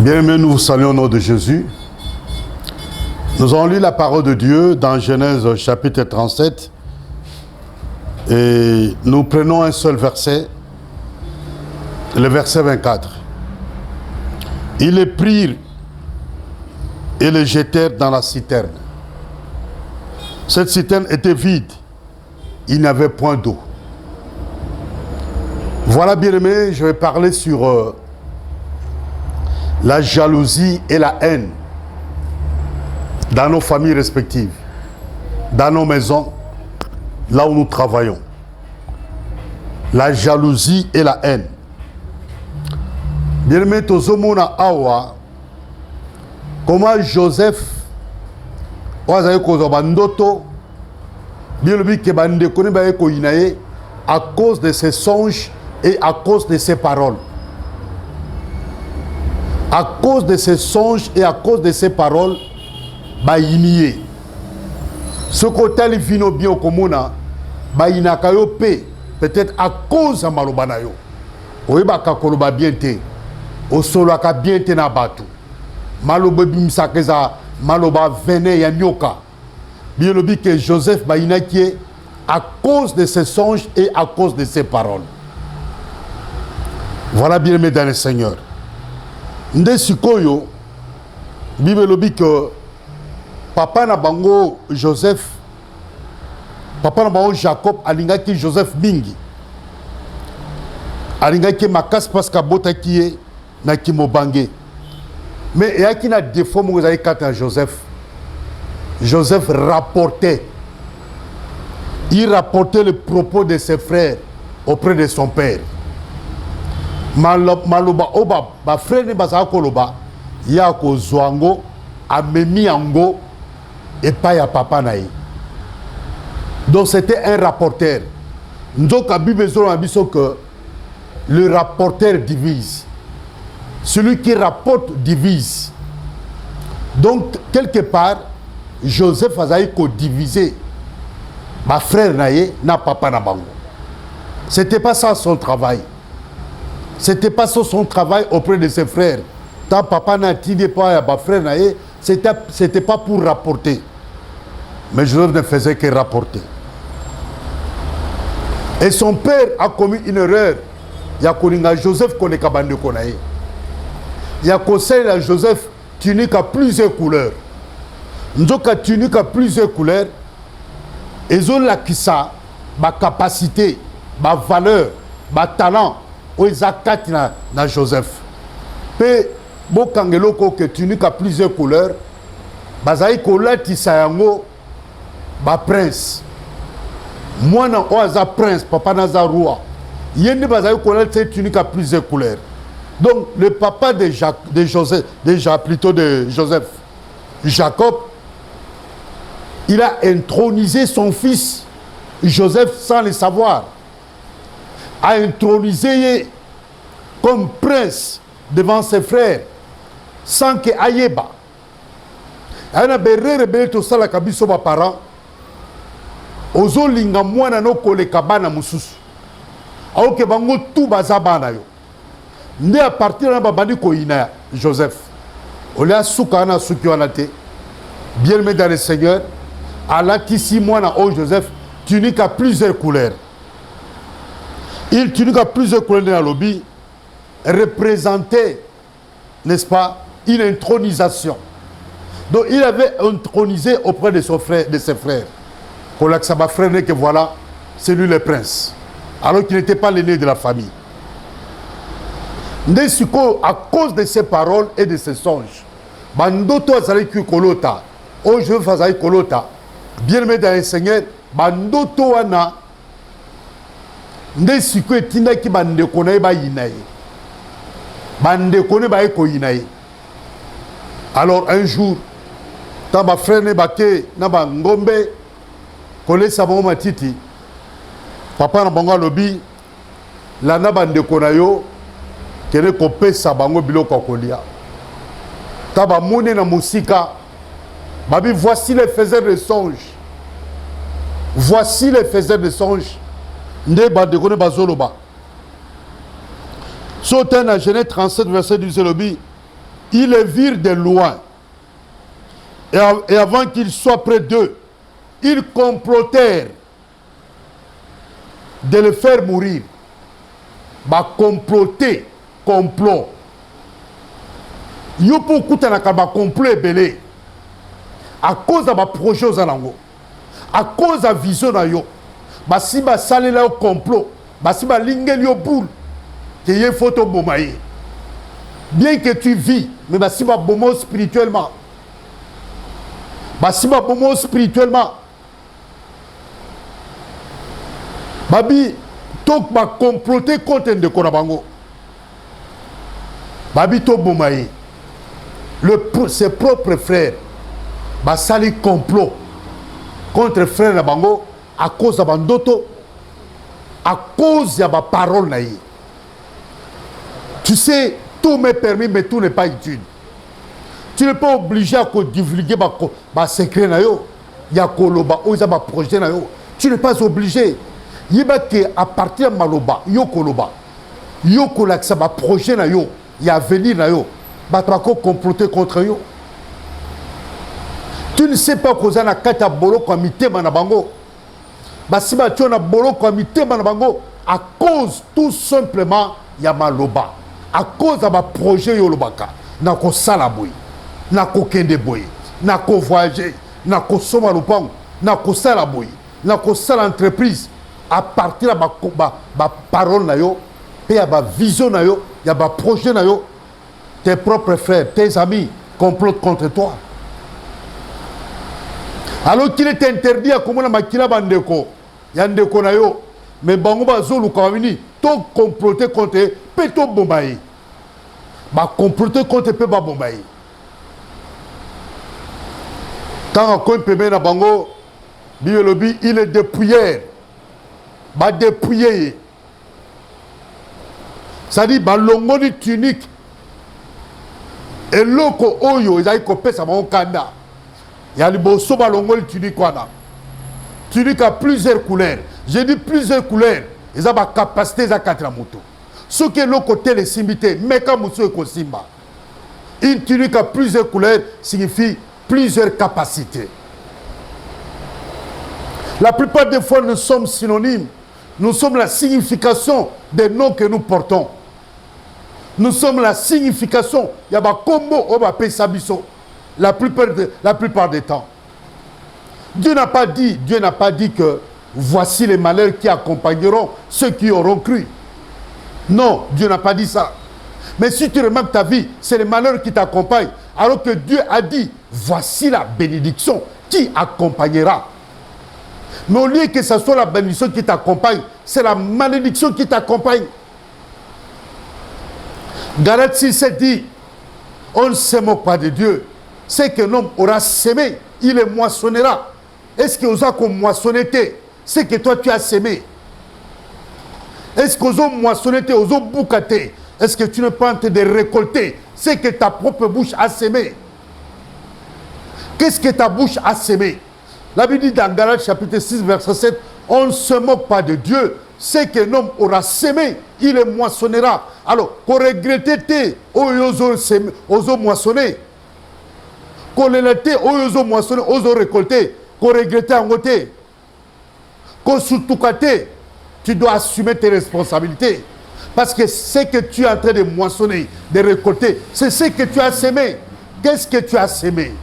Bien-aimés, nous vous saluons au nom de Jésus. Nous avons lu la parole de Dieu dans Genèse chapitre 37 et nous prenons un seul verset, le verset 24. Ils les prirent et les jetèrent dans la citerne. Cette citerne était vide, il n'y avait point d'eau. Voilà, bien-aimés, je vais parler sur la jalousie et la haine dans nos familles respectives, dans nos maisons, là où nous travaillons. La jalousie et la haine. Bien-aimé, tozomona awa, comment Joseph, oazaye kozoba ndoto, bien-aimé kebande kone baye ko inaye, à cause de ses songes et à cause de ses paroles. À cause de ses songes et à cause de ses paroles, ba inie. Ce côté li vino bien au komuna, ba inakayo pe, peut-être à cause de malobanayo. Oeba ka koloba bien te, o solo ka bien te na batu. Maloba bimsakeza, maloba vene ya nyoka. Bien le dit que Joseph ba inakie à cause de ses songes et à cause de ses paroles. Voilà, bien aimé dans le Seigneur. Nde sikoyo, Bible lobi que papa na bango Joseph, papa na bango Jacob alingaki Joseph mingi. Alingaki makas parce que bota kiye na kimobange. Mais il y a un défaut mo zali kata Joseph. Joseph rapportait. Il rapportait le propos de ses frères auprès de son père. Maloba oba ba frère ne baza koloba ya ko zwango amemi ango et pas ya papa naï. Donc c'était un rapporteur. Donc à Bible besoin que le rapporteur divise. Celui qui rapporte divise. Donc quelque part Joseph a ko diviser ma frère naï na papa na bango. C'était pas ça son travail. C'était pas son travail auprès de ses frères. Tant papa n'a tiré pas à frère naïe, c'était pas pour rapporter. Mais Joseph ne faisait que rapporter. Et son père a commis une erreur. Il y a Koninga Joseph connaît Kabande Konaï. Il y a conseillé à Joseph tunique à plusieurs couleurs. Donc à tunique à plusieurs couleurs. Ils ont la kissa, ma capacité, ma valeur, ma talent. Oizakati na Joseph. Pe bokangelo ko que tunique à plusieurs couleurs. Bazaï kolati sayango ba prince. Moi na oaza prince papa naza roi. Yende bazaï kolati tunique à plusieurs couleurs. Donc le papa de Joseph, Jacob, il a intronisé son fils Joseph sans le savoir. A intronisé comme prince devant ses frères sans que ayeba. Ana berere beto sala kabiso ba parents. Ozo linga mwana no koleka bana mususu. Aoke bango tout bazabana yo. Nde à partir na babandi ko ina Joseph. Olia suka na suki wana te. Bien aimé dans le Seigneur, Allah tisi mwana o Joseph tunique à plusieurs couleurs. Il tunique à plusieurs couleurs dans le lobby, représentait, n'est-ce pas, une intronisation. Donc il avait intronisé auprès de ses frères. Pour l'Aksaba frère, que voilà, c'est lui le prince. Alors qu'il n'était pas l'aîné de la famille. Ndesiko, à cause de ses paroles et de ses songes, Bandoto Azaleki Kolota, oh je veux faire Kolota, bien aimé dans le Seigneur, Bandoto Wana. Nde siko etinda ki bande konaye ba yinaye. Bande konaye ba eko yinaye. Alors un jour, ta ba frère ne bake na ba ngombe kole sabon matiti. Papa na bango lobi la na bande konayo kene ko pesa bango biloko kolia. Ta ba mone na musika. Babi voici les faiseurs de songes. Voici les faiseurs de songes. Nde ba de kone bazoloba. Sautant à Genèse 37, verset 12, ils les virent de loin. Et avant qu'ils soient près d'eux, ils complotèrent de le faire mourir. Bah comploter, complot. Yo pour écouter na kaba complot belé. À cause de ma projet aux alango. À cause de la vision na yo. Bah si ba salé là au complot, bah si ba lingel yo boule, que y photo bomaye. Bien que tu vis, mais bah si ba bomo spirituellement. Bah si ba bomo spirituellement. Babi, donc ba comploter contre de konabango. Babi to bomaye. Ses propres frères, bah sali complot contre frère Nabango à cause de Bandoto, à cause de ma parole naïe. Tu sais, tout m'est permis, mais tout n'est pas utile. Tu n'es pas obligé à divulguer ma secret naïo. Il y a koloba, ou ma projet naïo. Tu n'es pas obligé. Il y a que à partir de maloba, yo koloba, yo kolaksa ma projet naïo, il y a venir naïo. Batako comploter contre eux. Tu ne sais pas que na kata bolo komité manabango. Basiba tu na bolo komité manabango à cause tout simplement ya maloba. À cause de ma projet yolobaka. Na ko sala boy. Na ko kende boy. Na ko voyager. Na ko soma lopang. Na ko sala boy. Na ko sala entreprise. À partir de ma parole na yo, pe ya ba vision na yo, ya ba projet na yo. Tes propres frères, tes amis complotent contre toi. Alors qu'il est interdit à comment la makila bandeko, yandeko na yo, mais bango bazolu kawamini, to comploter contre peto bombaye. Ba comploter contre pe ba bombaye. Quand on compte pe na bango, biolobi il est dépouillé. Ba dépouillé. Ça dit ba longo ni tunique. Et loko oyo ils aient coupé ça mon kanda. Il y a le bosso balongo tunique wana. Tunique a plusieurs couleurs. J'ai dit plusieurs couleurs. Ils ont la capacité à quatre moto. Ce qui est le côté les simbités, mais comme monsieur Kosimba. Une tunique a plusieurs couleurs signifie plusieurs capacités. La plupart des fois nous sommes synonymes. Nous sommes la signification des noms que nous portons. Nous sommes la signification. Il y a un combo au Sabiso. La plupart des temps. Dieu n'a pas dit que voici les malheurs qui accompagneront ceux qui auront cru. Non, Dieu n'a pas dit ça. Mais si tu remarques ta vie, c'est les malheurs qui t'accompagnent. Alors que Dieu a dit, voici la bénédiction qui accompagnera. Mais au lieu que ce soit la bénédiction qui t'accompagne, c'est la malédiction qui t'accompagne. Galates 6 dit, on ne se moque pas de Dieu. C'est qu'un homme aura semé, il le moissonnera. Est-ce que vous avez moissonné? C'est que toi tu as semé. Est-ce que vous avez moissonné? Vous avez boucaté? Est-ce que tu ne peux pas te récolter? C'est que ta propre bouche a semé. Qu'est-ce que ta bouche a semé? La Bible dit dans Galates chapitre 6 verset 7, on ne se moque pas de Dieu. C'est qu'un homme aura semé, il le moissonnera. Alors, qu'on regrette, ozo moissonné. Qu'on l'élète, ozo moissonné, ozo récolté. Qu'on regrette en côté. Qu'on surtout-caté, tu dois assumer tes responsabilités. Parce que ce que tu es en train de moissonner, de récolter, c'est ce que tu as semé. Qu'est-ce que tu as semé?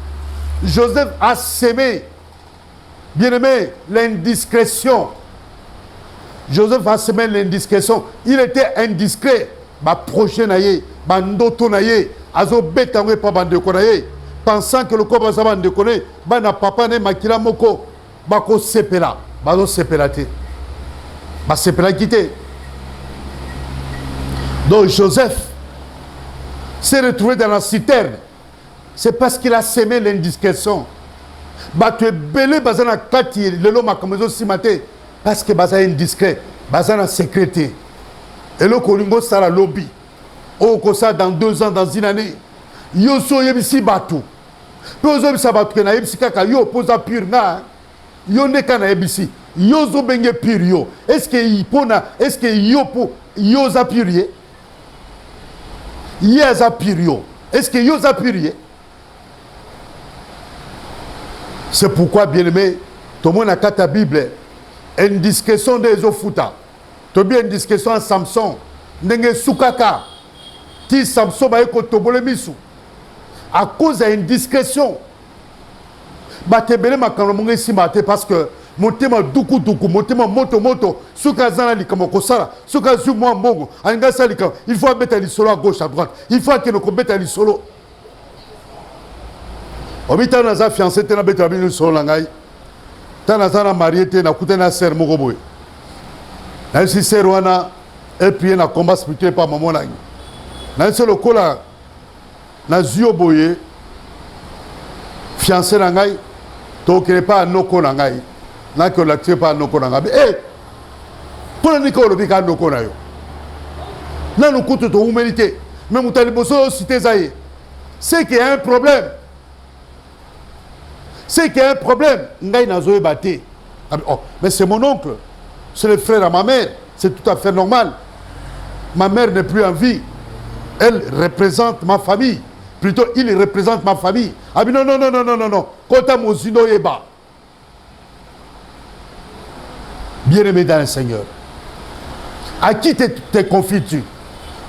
Joseph a semé, bien-aimé, l'indiscrétion. Joseph a semé l'indiscrétion. Il était indiscret. Ma prochaine aïe, ma ndoto naïe, azo betangwe pa bande konaye, pensant que le corps va bande konaye, bana papa ne makila moko, bako sepela, bazo sepelate, ba sepela quitté. Donc Joseph s'est retrouvé dans la citerne. C'est parce qu'il a semé l'indiscrétion. Bah tu es belé bazana kati le loma comme simate. Parce que baza indiscret, baza sécrété. Et le Kolingo sera lobby. Oh, comme ça, dans 2 ans, dans une année. Yo so yebisi batu. Peu zo yebisa batu na yebisi kaka yo posa pur na. Yo ne kana yebisi. Yo zo benge pur yo. Est-ce que yipona, est-ce que yo za pur ye? Ye za pur yo. Est-ce que yo a purier? C'est pourquoi, bien aimé, tout le monde a ta Bible, une discussion des Ofuta. Tu as bien une discussion à Samson, Nenge Sukaka, qui Samson va être tobole misu. À cause d'une discrétion. Batebele makanomonge si mate parce que motema duku motema moto suka zana likamo kosala suka zu moi mbongo anga salika il faut mettre les solo à gauche à droite il faut que nous mette les solo obita na za fiancé te na beta bino solo ngai ta na za na marié te na kuta na sœur moko boy na si sœur wana et puis na combat spirituel par maman na na se le kola na zio boye fiancé na ngai to kele pas noko na ngai na que la tue pas noko na ngai eh pour ni ko lobi ka noko na yo na nous coûte de humanité mais mutali boso cité zaye c'est qu'il y a un problème c'est qu'il y a un problème ngai na zo baté oh mais c'est mon oncle c'est le frère à ma mère c'est tout à fait normal ma mère n'est plus en vie elle représente ma famille. Plutôt, il représente ma famille. Ah non. Kota Mozino Yeba. Bien-aimé dans le Seigneur. À qui te confies-tu?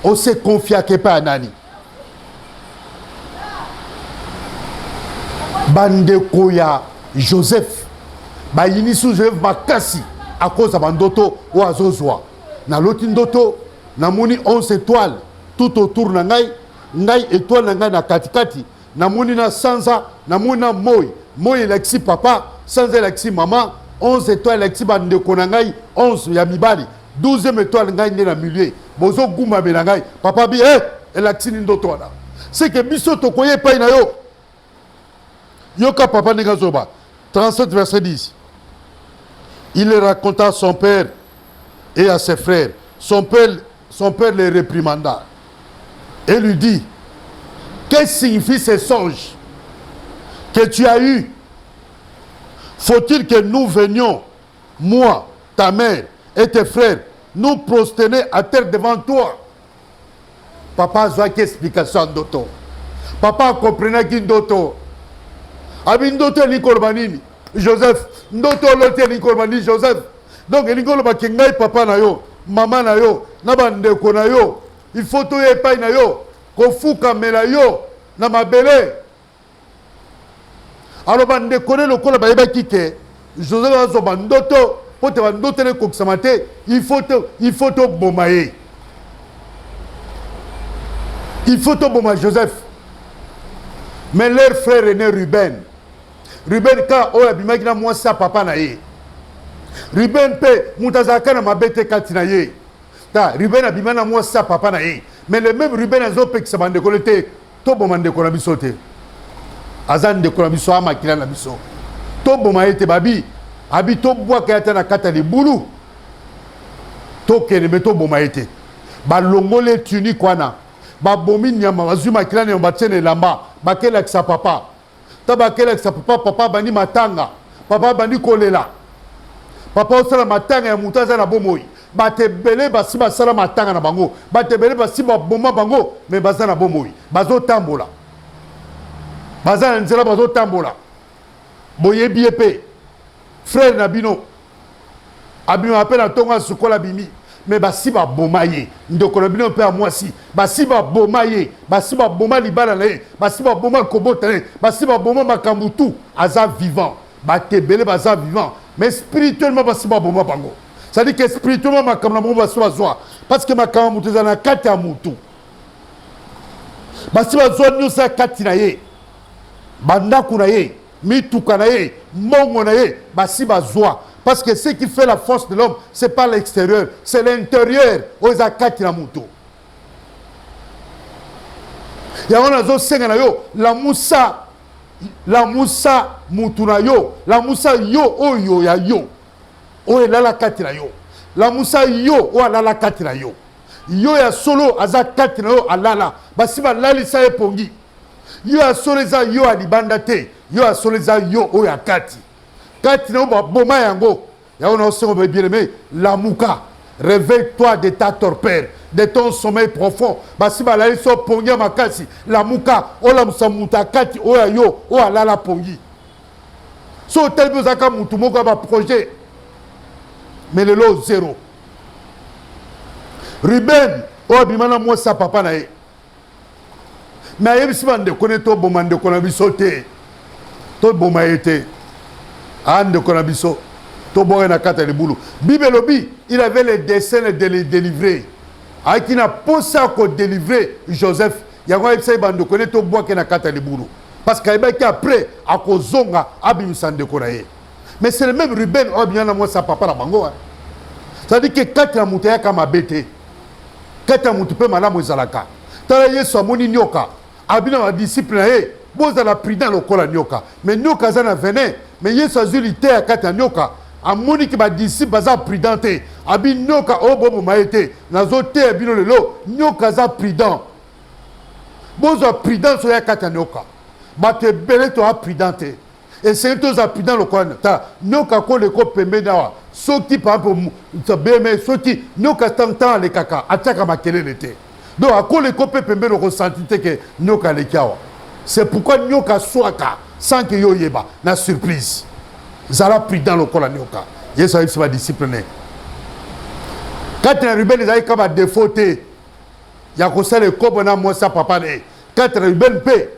On s'est confié à Kepa Anani. Bande Koya Joseph. Ba Yinisu Joseph Bakassi. À cause de Bandoto ou Azozwa. Na Lotindoto, na Moni 11 étoiles. Tout autour de ngai étoile ngai na katikati na moni na sanza na mona moi lexi papa sanza lexi maman 11 étoiles lexi bande ko na ngai 11 ya mibali 12e étoile ngai na milieu bozo guma be na ngai papa bi lexi ndoto wana c'est que biso to koye pa na yo yoka papa ninga zoba 37 verset 10 il raconta à son père et à ses frères son père les réprimanda et lui dit, qu'est-ce que signifie ces songes que tu as eus? Faut-il que nous venions, moi, ta mère et tes frères, nous prosterner à terre devant toi? Papa a une explication d'auto. Papa comprenait qu'il d'auto. Abindoto Nicolbanini, Joseph, Ndoto Lote Nicolbanini, Joseph. Donc, Nicolbanini, papa na yo, maman na yo, nabandeko na yo. Il faut tout y payer na yo, kofuka mela yo, na mabele. Alors bande connaît le kola baïba kike, Joseph azo bandoto, pote bandoto le koksamate, il faut tout bomaye. Il faut tout bomaye Joseph. Mais leur frère aîné Ruben, quand on a bimagi na moi sa papa na ye. Ruben pe mutazaka na mabete katina ye. Ruben a bimana moi ça papa na ye mais le même Ruben a zo pek sa bande kolete to bomande ko na bisote azan de ko na biso ama kila na biso to bomaete babi abi to bwa ka ta na kata li bulu to kene meto bomaete ba longole tuni kwana ba bomi nyama bazuma kila ne mbatene lamba ba kela sa papa ta ba kela sa papa bani matanga papa bani kolela papa osala matanga ya mutaza na bomoi bate belé basi basala matanga na bango bate belé basi boma bango mais bazana bomoi bazo tambola bazana nzela bazo tambola boye biepe frère nabino abino appelle à tonga sukola bimi mais basi ba bomaye ndoko nabino pe a mwasi basi ba bomaye basi ba boma libala na basi ba boma kobota basi ba boma makambutu aza vivant bate belé baza vivant mais spirituellement basi ba boma bango. C'est-à-dire que spirituellement, ma caméra va se voir. Parce que ma caméra est dans 4 à Moutou. Parce que ma zone nous a 4 naye. Banda kunaye, mitu kanaye, mongo naye, basi bazoa. Parce que ce qui fait la force de l'homme, c'est pas l'extérieur, c'est l'intérieur. Aux a 4 na Moutou. Ya wana zo senga na yo, la moussa Moutou na yo, la moussa yo oyo ya yo. Oye la katira yo. La moussa yo o la katira yo. Yo ya solo aza katira yo alala. Basiba lali sa epongi. Yo ya solo za yo alibanda te. Yo ya solo za yo o ya kati. Kati na ba boma yango. Ya ona osengo be bien aimé la muka. réveille-toi de ta torpeur, de ton sommeil profond. Basi balali so pongi makasi, la muka, ola musamuta kati, oya yo, oya lala pongi. So tel bozaka mutu moko ba projet. Mais le lot zéro. Ruben, oya bimana moi sa papa na ye. Mais ayebisi bande kone to bomande kona biso te. To boma ete. Ande kona biso. To boye na kata libulu. Bible lobi, il avait les desseins de les délivrer. Aiki na posa ko délivrer Joseph. Yango ayebisa bande kone to boye na kata libulu. Parce qu'ayebaki après akozonga abimisande kona ye. Mais c'est le même Ruben oya bimana moi sa papa na bango. Ça dit que kata na mutu ya kama bete. Kata na mutu pe malamu ezalaka. Tala Yesu amoni nyoka. Abina wa disciple na ye, boza la prudent lokola nyoka. Mais nyoka zana venin, mais Yesu azuli te akata nyoka. Amoni ki ba disciple baza prudente. Abi nyoka obo maete, nazo te abino lelo, nyoka za prudent. Boza prudent so yakata nyoka. Ba te bele to a prudente. Et c'est to za prudent lokola ta nyoka ko le ko pembe dawa. Soki par exemple to beme soki nyoka tantan le kaka, ataka makelele te. Donc, à quoi les copains peuvent ressentir que nyoka le kiawa. C'est pourquoi nyoka soaka sans que yo yeba na surprise. Zala prudent le kola nyoka. Yesu ayi sima disciple ne. Quand un rebelle les ayi kaba défauté, ya ko sale kobo na moi sa papa ne. Quand un rebelle pe,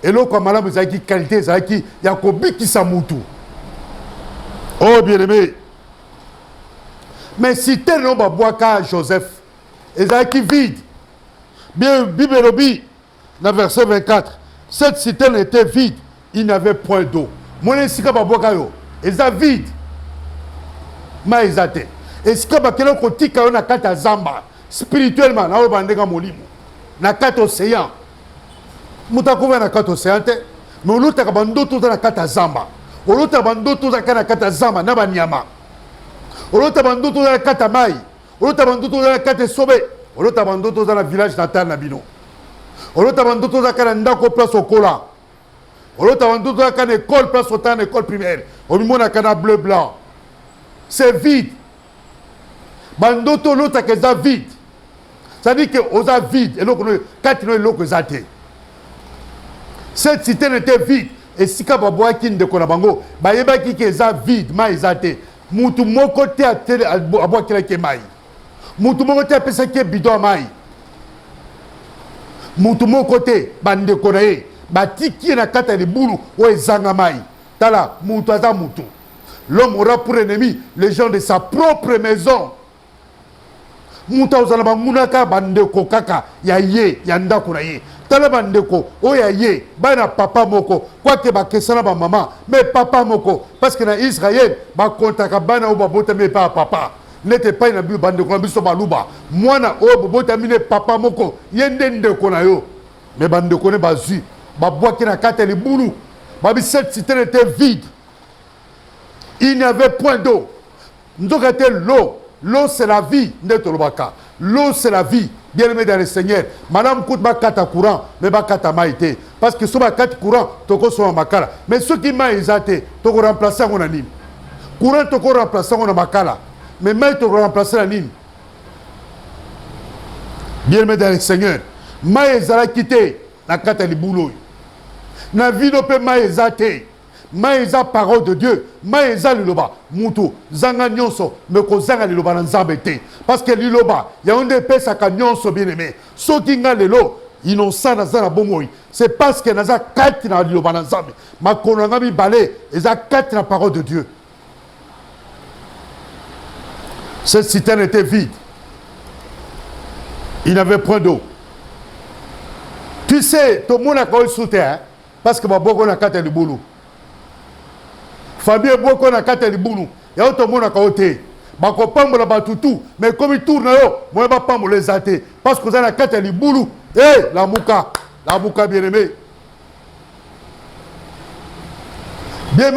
et l'eau comme malamu zayi ki qualité zayi ki ya ko biki sa mutu. Oh bien aimé. Mais si tel non ba boaka Joseph, et zayi ki vide. Bien, Bible Robi, dans le verset 24, cette citerne était vide, il n'y avait point d'eau. Mon sika babokayo, ils sont vide. Ma ezate. Et si ka bakelo kotika yo na kata zamba, spirituellement na obandeka molimo. Na kata océan. Muta kuva na kata océan te, mais oluta ka bandoto na kata zamba. Oluta bandoto na kata zamba na banyama. Oluta bandoto na kata mai. Oluta bandoto na kata sobe. Olota bandoto dans le village natal Nabino. Olota bandoto dans la ndako place au cola. Olota bandoto dans la école place au temps école primaire. Olimo na kana bleu blanc. C'est vide. Bandoto l'autre que ça vide. Ça dit que osa vide et l'autre quand il l'autre zate. Cette cité était vide et si ka baboa kin de kona bango, ba yeba ki ke za vide ma izate. Mutu moko te atele aboa kila ke mai. Mutu moko te apesa ke bidon mai. Mutu moko te bande konaye batiki na kata libulu o ezanga mai. Tala mutu aza mutu. L'homme aura pour ennemi les gens de sa propre maison. Mutu ozala bamunaka bande ko kaka ya ye ya ndako na ye. Tala bande ko o ya ye bana papa moko kwa ke ba kesana ba maman mais papa moko parce que na Israël ba kontaka bana o ba botame pa papa. N'était pas une abus bande ko biso baluba mwana o bobota mine papa moko yende ndeko na yo mais bande ko ne bazu ba boaki na kata libulu ba bi cette cité était vide, il n'y avait point d'eau. Ndoka était l'eau c'est la vie ndetolobaka, l'eau c'est la vie. Bien aimé dans le Seigneur, madame kout ba kata courant mais ba kata maïté parce que so ba kata courant toko so makala mais ceux qui m'a isate toko remplacer on anime courant toko remplacer on makala mais maï toko remplacer la ligne. Bien aimé dans le Seigneur, maï ezala quitté na kata libulu na vie no pe maï ezate maïza parole de Dieu maïza liloba mutu zanga nyonso me ko zanga liloba na nzambe te parce que liloba ya onde pesa ka nyonso bien aimé soki nga lelo innocent na zana bomoi c'est parce que naza kati na liloba na nzambe makono nga mi balé eza kati na parole de Dieu. Cette citerne était vide, il n'avait point d'eau. Tu sais tout le monde a connu sous terre parce que baboko na kati libulu famille boko na kata libulu ya to mona ka ote bako pambola batutu mais comme il tourne yo moi ba pambola ezate parce que za na kata libulu la muka bien aimé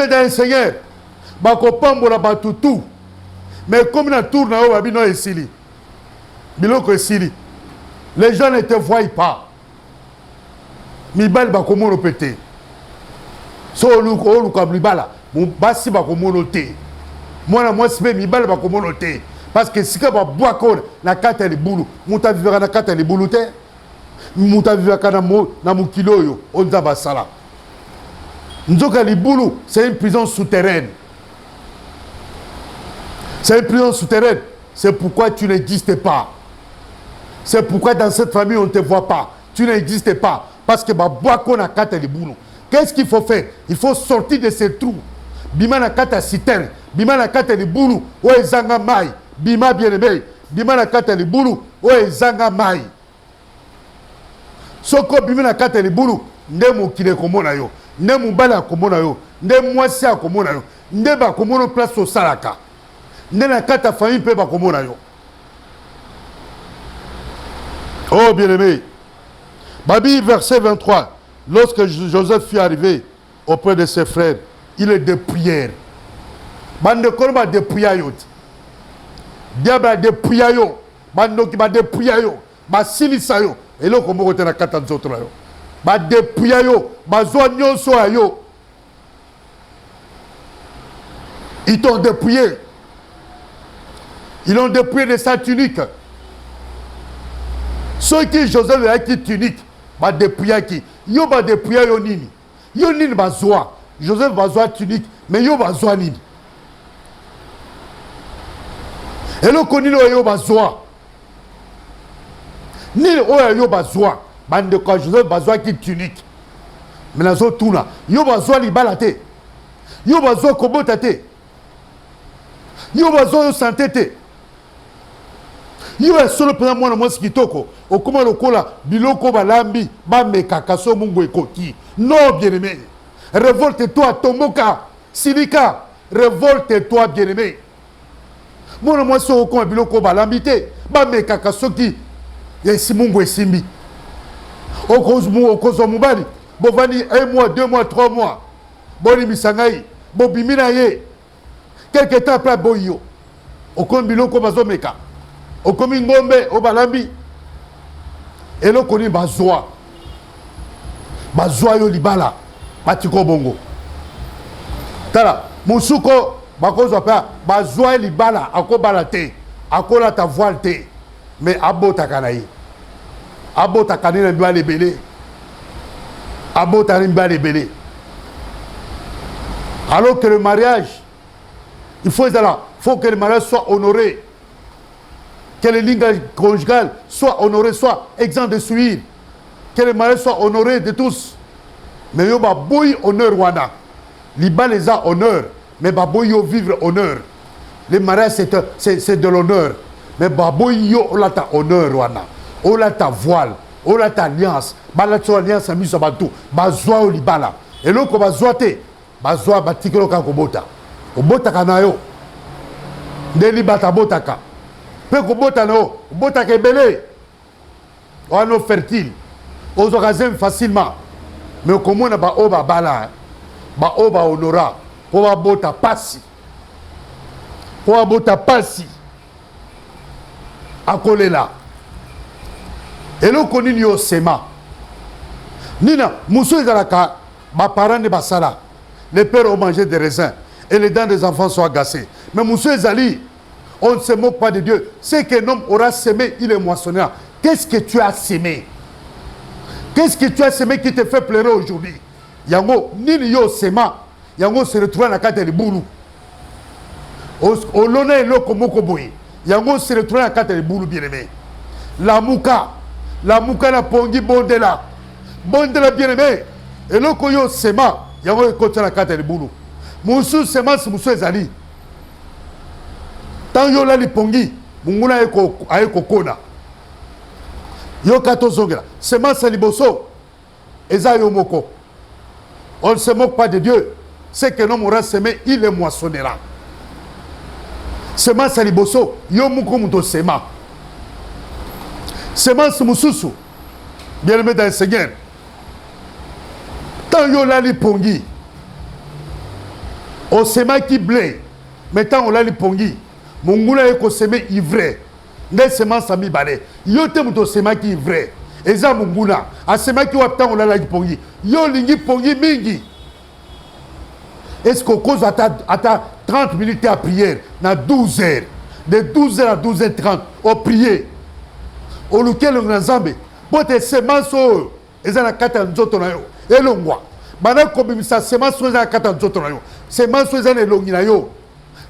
dans le Seigneur bako pambola batutu mais comme na tourne yo ba bino esili biloko esili les gens ne te voient pas mibal bako mono pété so lu ka blibala basi bakomono te mwana mwasi pe mibale bakomono te Parce que si tu as boire na kata les boulou, muta vivra na kata les boulou te, muta vivra na mu kilo yo, on va sala. Nzoka les boulou, c'est une prison souterraine. C'est une prison souterraine. C'est pourquoi tu n'existes pas. C'est pourquoi dans cette famille on ne te voit pas. Tu n'existes pas. Parce que boako na kata les boulou. Qu'est-ce qu'il faut faire? Il faut sortir de ces trous. Bima na kata citerne, bima na kata les boulou, o ezanga mai. Bima bien aimé, bima na kata li bulu, o ezanga mai. Soko bima na kata li bulu, nde mokile komona yo, nde mubala komona yo, nde mwasi komona yo, nde ba komona place au salaka. Nde na kata famille pe ba komona yo. Oh bien aimé. Babi verset 23. Lorsque Joseph fut arrivé auprès de ses frères, il est de prière. Bande kolma de prière yo. Diable de priayo, bandoki ba de priayo, ba silisayo, et là comme on na kata nzoto yo. Ba de priayo, ba zo nyonso ayo. Ils t'ont dépouillé. Ils ont dépouillé de sa tunique. Ceux qui Joseph a qui tunique, ba dépouillé qui. Yo ba dépouillé yo nini. Yo nini ba zoa. Joseph ba zoa tunique, mais yo ba zoa nini. Et le connu yo bazoa. Ni yo bazoa. Bande de quoi Joseph bazoa qui tunique. Mais la zone tourna. Yo bazoa li balate. Yo bazoa kobotate. Yo bazoa yo santete. Yo est solo pendant moi na kitoko. O comment le kola biloko balambi ba mekaka so mungu ekoti. Non bien aimé. Révolte-toi Tomoka, Silika. Révolte-toi bien aimé. Moi moi so ko biloko balambité ba mekaka soki ya simungu esimbi okozo mubali bovani 1 mois 2 mois 3 mois boni misangai bobimina ye quelque temps après boyo okomi biloko bazomeka okomi ngombe obalambi eloko ni bazwa yo libala batiko bongo tala musuko bakozwa pa bazwa libala akobala te akola ta voile te mais abotaka na ye abotaka na ndwa lebele abotaka na ndwa lebele alors que le mariage il faut que le mariage soit honoré, que le lien conjugal soit honoré, soit exempt de suivre, que le mariage soit honoré de tous. Mais yo ba boy honneur wana liba les a honneur. Mais baboyo vivre honneur. Le mariage c'est de l'honneur. Mais baboyo on ta honneur wana. On ta voile, on ta alliance. Bala to alliance ami so batou. Bazwa o libala. Et loko bazwa te. Bazwa batikelo ka kobota. Obota kanayo. Ndeli bata botaka. Pe kobota no, bota ke belé. On est fertile. Aux occasions facilement. Mais comment ba oba bala. Ba oba honora. Pour abota passi. Pour abota passi. Akole là. Et l'on connaît yo sema. Nina, moussou ezalaka, ma parents ne basala. Les pères ont mangé des raisins et les dents des enfants sont agacées. Mais moussou ezali, on ne se moque pas de Dieu. C'est qu'un homme aura semé, il est moissonneur. Qu'est-ce que tu as semé? Qu'est-ce que tu as semé qui te fait pleurer aujourd'hui? Yango, nini yo sema. Yango se retrouve dans la carte de boulou. Au lona et l'oko moko boy. Yango se retrouve dans la carte de boulou bien aimé. La mouka na pongi bondela. Bondela bien aimé. Et l'oko yo sema. Yango est contre la carte de boulou. Moussou sema si moussou ezali. Tant yo la li pongi. Munguna ayeko kona. Yo kato zongela. Sema sa liboso. Eza yo moko. On ne se moque pas de Dieu. C'est que l'homme aura semé, il est moissonnera. Semence saliboso, yo muko muto sema. Semence mususu, bien aimé dans le Seigneur. Tant yo lali pongi, on sema qui blé, mais tant on lali pongi, mongula eko semé ivraie. Des semences ami balé. Yo te muto sema qui ivraie. Eza mongula, a sema qui wapta on lali pongi. Yo lingi pongi mingi. Est-ce qu'on cause à 30 minutes à prière, dans 12 heures, de 12h à 12h30, au prier. Au lequel on a zambé. Pour te semence, ils ont la carte en zotonayo. Et l'on voit. Maintenant, comme ça, semence, ils ont la carte en zotonayo. Semence, ils ont les longinayo.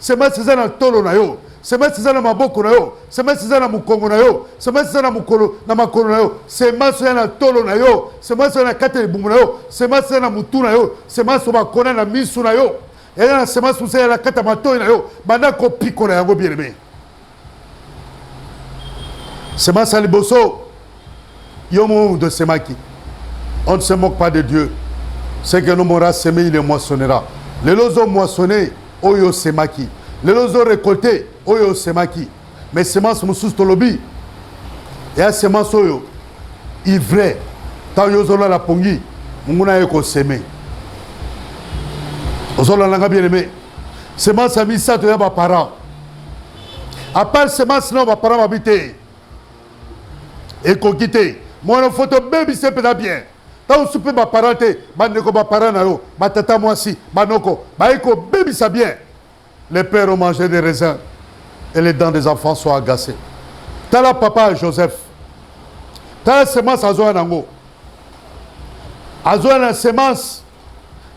Semence, ils ont la tolonayo. Semence, ils ont la mabokonayo. Semence, ils ont la mukongonayo. Semence, ils ont la mukolo, na makolonayo. Semence, ils ont la tolonayo. Semence, ils ont la carte de bumunayo. Semence, ils ont la mutunayo. Semence, ils ont la kona na misunayo. Et là, semence, ils ont la carte matoinayo. Maintenant, qu'on pique, on a bien aimé. Semence à liboso, yomo de semaki. On ne se moque pas de Dieu. Ce que nous m'aura semé, il le moissonnera. Les lozo moissonnés, oyo semaki. Les lozo récoltés, oyo semaki. Mais semence moussous tolobi. Et à semence oyo, ivraie. Tant yozola la pongi, munguna yoko semé. Ozola langa bien aimé. Semence a mis ça de yaba parents. À part semence, non, ma parents m'habiter. Et qu'on quitte. Moi, photo baby, c'est pas bien. Tant que super ma parenté, bandeko ma parent nayo, ma tata moi si, manoko, baiko baby ça bien. Les pères ont mangé des raisins et les dents des enfants sont agacées. T'as la papa Joseph. T'as la semence à Zoanango. À Zoan la semence,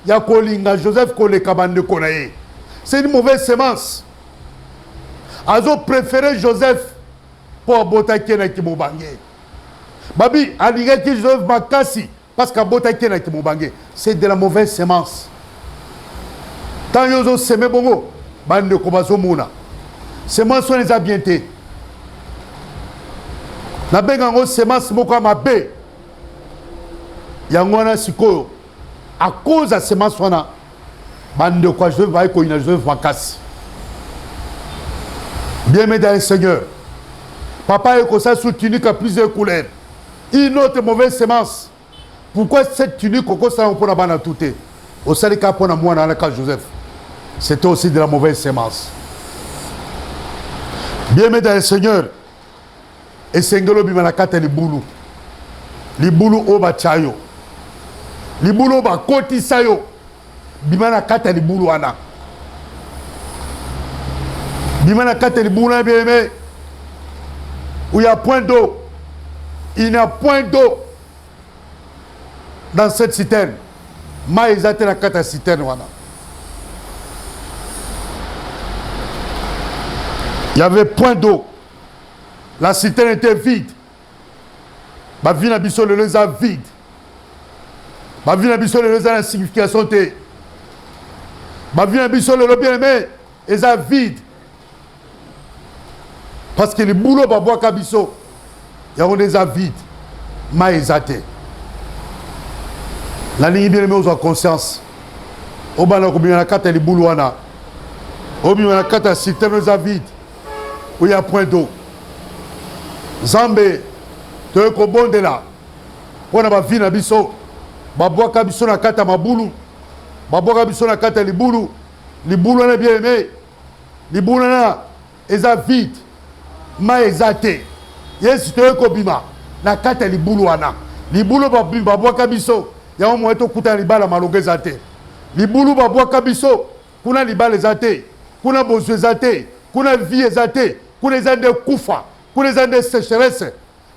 il y a Kolinga Joseph Kole Kabande Konaye. C'est une mauvaise semence. Azo préféré Joseph pour Botaké na Kimobangé. Babi, Aligaki Joseph Makassi, parce qu'à Botaké na Kimobangé, c'est de la mauvaise semence. Tant yozo semé bongo, bande kobazo mouna. Semence on les a bien été. Na bengango semence moko mabe. Yangwana sikoyo. À cause de semence on a, bande quoi je vais ko ina Joseph Makassi. Bien aimé dans le Seigneur. Papa est comme ça sous tunique à plusieurs couleurs. Une autre mauvaise semence. Pourquoi cette tunique au ça on peut la banane tout au salika pour moi dans le cas Joseph. C'était aussi de la mauvaise semence. Bien aimé dans le Seigneur. Et Sengelo bimanakate li boulou. Li boulou oba chayo. Li boulou oba koti sayo. Bimanakate li boulou ana. Bimanakate li boulou bien aimé. Où il y a point d'eau. Il n'y a point d'eau dans cette citerne. Maïzate la kata citerne wana. Il y avait point d'eau. La citerne était vide. Ma vie n'a pas le les a vide. Ma vie n'a pas le les a la signification té. Ma vie n'a pas le bien aimé les a vide. Parce que les boulots va boire kabiso. Il y a des avides. Maïzate. La ligne bien aimée aux conscience. Au bas de la carte, les boulouana. Au milieu de la carte, c'est un avide. Où il n'y a point d'eau. Zambé. Tu es au bon de là. On a ma vie na biso. Ma bois kabiso na carte ma boulou. Ma bois kabiso na carte les boulous. Les boulouana bien aimés. Les boulouana. Les avides. Maïzate. Yes, tu es kobima. Na kata li bulu wana. Li bulu ba bois kabiso. Ya o moeto kuta li bala malogeza te. Li bulu ba bois kabiso. Kuna li bala zate. Kuna bozo zate. Kuna vie zate. Kuna zande kufa. Kuna zande sécheresse.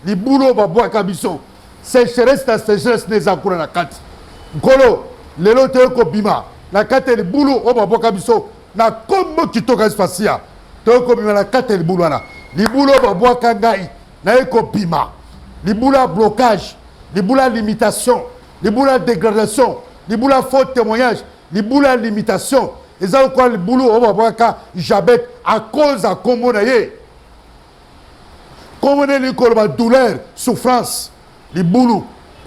Li bulu ba bois kabiso. Sécheresse ta sécheresse ne zakura na kati. Nkolo lelo te kobima. Na kata li bulu o ba bois kabiso. Na kombo kitoka espacia. Te kobima na kata li bulu wana. Li bulu ba bois kangai. Na eko bima. Les boules à blocage, les boules à limitation, les boules à dégradation, les boules à faux témoignage, les boules à limitation. Et ça, quoi, les boules au Babaka, Jabet, à cause de Komonaye. Comme on est les douleur, souffrance, les boules,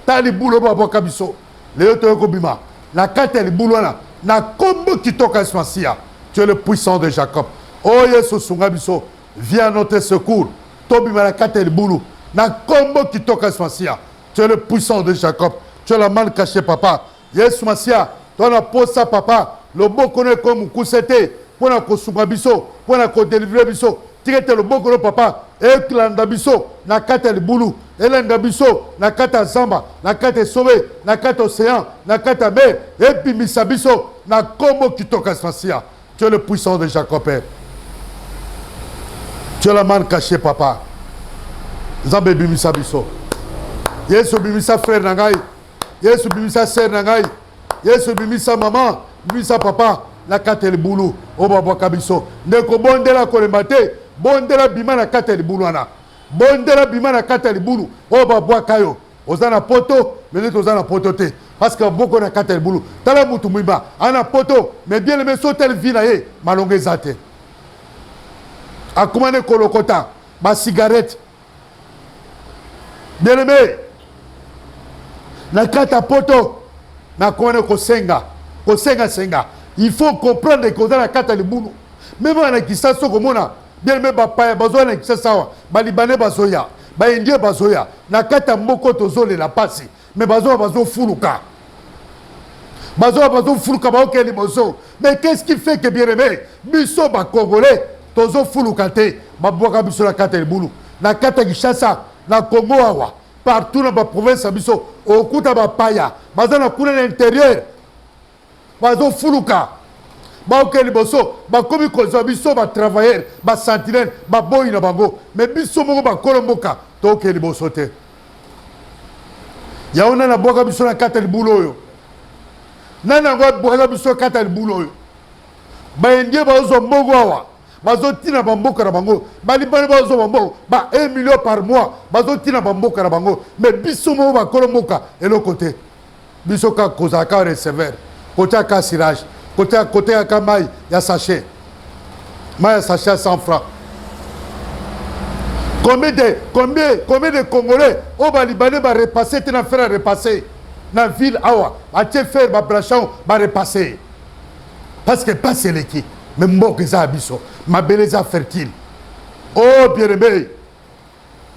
t'as les boules au Babaka Bisso, les autres Kobima, la carte les boules là, na combo qui toque à Smasia. Tu es le puissant de Jacob. Oh Yesu Sungabiso, viens à notre secours. Tobima la carte les boules. Na combo qui toque à Smasia. Tu es le puissant de Jacob. Tu es la mal cachée, papa. Yes, Masia. Tu as posé ça, papa. Le bon connaît comme Koussete. Pour la Kosumabiso. Pour la Kodélivrer Biso. Tu es le bon connaît, papa. Et Klandabiso. Na kata le boulou. Et l'Andabiso. Na kata Zamba. Na kata Sauvé. Na kata Océan. Na kata Mer. Et puis Misabiso. Na combo qui toque à Smasia. Tu es le puissant de Jacob, Père. Tu es la manne cachée, papa. Zambé bimisa biso. Yesu bimisa frère nangai. Yesu bimisa sœur nangai. Yesu bimisa maman. Bimisa papa. La kate le boulou. Oba boka biso. Ndeko bondela kolembate. Bondela bima na kate le boulou ana. Bondela bima na kate le boulou. Oba boka yo. Ozana poto. Mais nous ozana poto te. Parce que beaucoup na kate le boulou. Tala mutu mwiba. Ana poto. Mais bien aimé sauter le vina ye. Malonge zate. Akumane kolokota. Ma cigarette. Bien aimé. Na kata poto. Na kumane kosenga. Kosenga senga. Il faut comprendre que dans la carte de boulot. Même en Akissa, ce que mona, bien même papa, bazoya na Akissa sawa, balibane bazoya, ba indien bazoya, na carte moko tozole la passe, mais bazo fuluka. Bazo fuluka ba okeli bozo. Mais qu'est-ce qui fait que bien aimé, biso ba congolais, tozo fuluka te, ba boka biso la carte de boulot. Na carte Kinshasa, na Congo awa, partout dans la province biso, au kuta ba paya, bazo na kuna l'intérieur. Bazo fuluka baokeli boso bakomi kozwa biso batravailleur basentinelle baboyi na bango mais biso moko bakolo mboka tokeli boso te yaona na boka biso na kata libulu oyo nana ngo boka biso kata libulu oyo baendie bazo mbongo awa bazo tina bamboka na bango balibane bazo bamboka ba 1 million par mois bazo tina bamboka na bango mais biso moko bakolo mboka eloko te biso ka kozaka recevoir côté à cassirage, côté à Kamaï, il y a sachet. Maï a sachet à 100 francs. Combien de Congolais au Libanais va repasser, tu n'as fait à repasser. Dans la ville, à te faire, ma brachon, va repasser. Parce que pas c'est l'équipe. Mais moi, que ça abisso. Ma belleza fertile. Oh, bien aimé.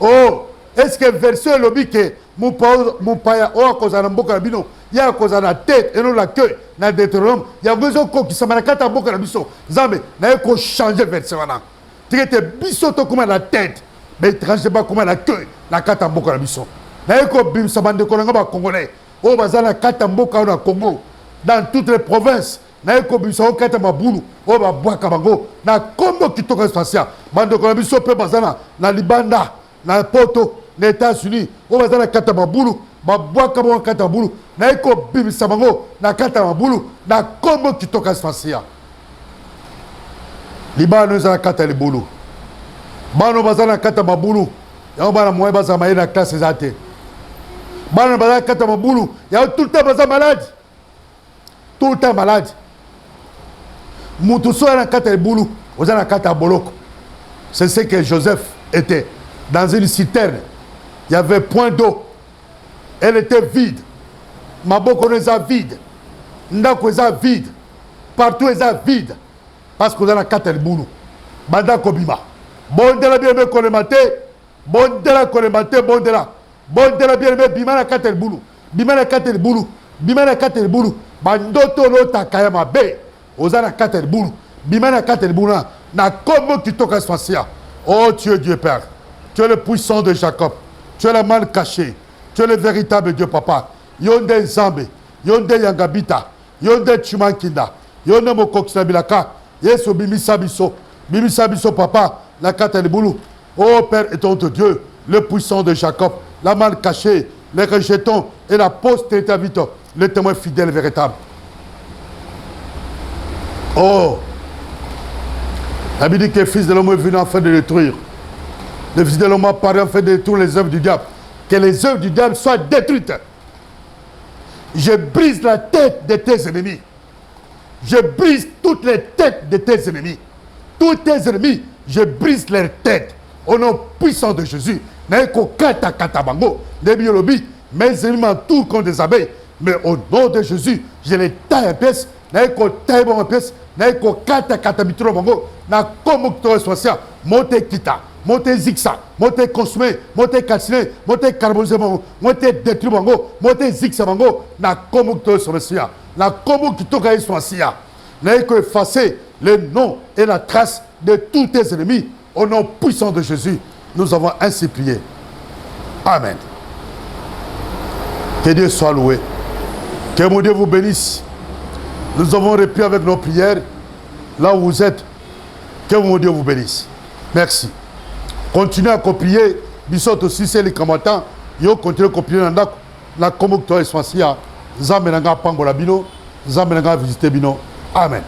Oh, est-ce que version lobby que mon paya, oh, à cause de l'amboka bino. Il y a cause de la tête et non la queue. Dans le Deutéronome, il y a besoin qui s'en va à boka biso. Zambe, n'a pas changer version là. Tu es biso to comme la tête, mais tu ne pas comme la queue. La carte boka biso. N'a pas bim sabande kolanga congolais. Oh, bazala carte boka na Congo. Dans toutes les provinces. N'a pas bim sabande carte maboulou. Oh, ba boka bango. Na Congo qui toka spatial. Bande kolanga biso pe bazana na Libanda, na Poto, les États-Unis. Oh, bazala carte maboulou. Babwaka bon kata bulu na eko bimisa bango na kata mabulu na kombo kitoka spacia libano za kata libulu bano bazana kata mabulu ya bana moye baza maye na classe zate bano bazana kata mabulu ya tout le temps baza malade tout le temps malade mutu so na kata libulu ozana kata boloko c'est ce que Joseph était dans une citerne il y avait point d'eau. Elle était vide. Maboko est vide. Ndako est vide. Partout est vide. Parce qu'on a la carte de boulou. Banda Kobima. Bondela bien aimé kolemate. Bondela kolemate. Bondela bien aimé bima la carte de boulou. Bima la carte de boulou. Bima la carte de boulou. Bandoto lota kayama be. Oza la carte de boulou. Bima la carte de boulou. Na como qui toka spacia. Oh Dieu Père. Tu es le puissant de Jacob. Tu es la main cachée. Tu es le véritable Dieu, papa. Yonde Nzambe, Yonde Yangabita, Yonde Chumankinda, Yonde Mokoksnabilaka, Yesu Bimisa Biso, papa, la carte de boulou. Oh Père et ton Dieu, le puissant de Jacob, la main cachée, les rejetons et la postérité vite, le témoin fidèle et véritable. Oh, la Bible dit que le Fils de l'homme est venu afin de détruire. Le Fils de l'homme apparaît afin de détruire les œuvres du diable. Que les œuvres du diable soient détruites. Je brise la tête de tes ennemis. Je brise toutes les têtes de tes ennemis. Tous tes ennemis, je brise leurs têtes. Au nom puissant de Jésus. Mes ennemis m'entourent comme des abeilles. Mais au nom de Jésus, je les taille en pièces. Monte zigza, monte consumé, monte calciné, monte carbonisé, monte détruit bango, monte zigza bango, na komu to somesia, na komu kito kai somesia, na eko effacer le nom et la trace de tous tes ennemis au nom puissant de Jésus. Nous avons ainsi prié. Amen. Que Dieu soit loué. Que mon Dieu vous bénisse. Nous avons repris avec nos prières là où vous êtes. Que mon Dieu vous bénisse. Merci. Continuez à copier. Bisot aussi, c'est les combattants. Yo continuez à copier. La combo que tu as Zamenanga Pambola Bino. Zamenanga visiter Bino. Amen.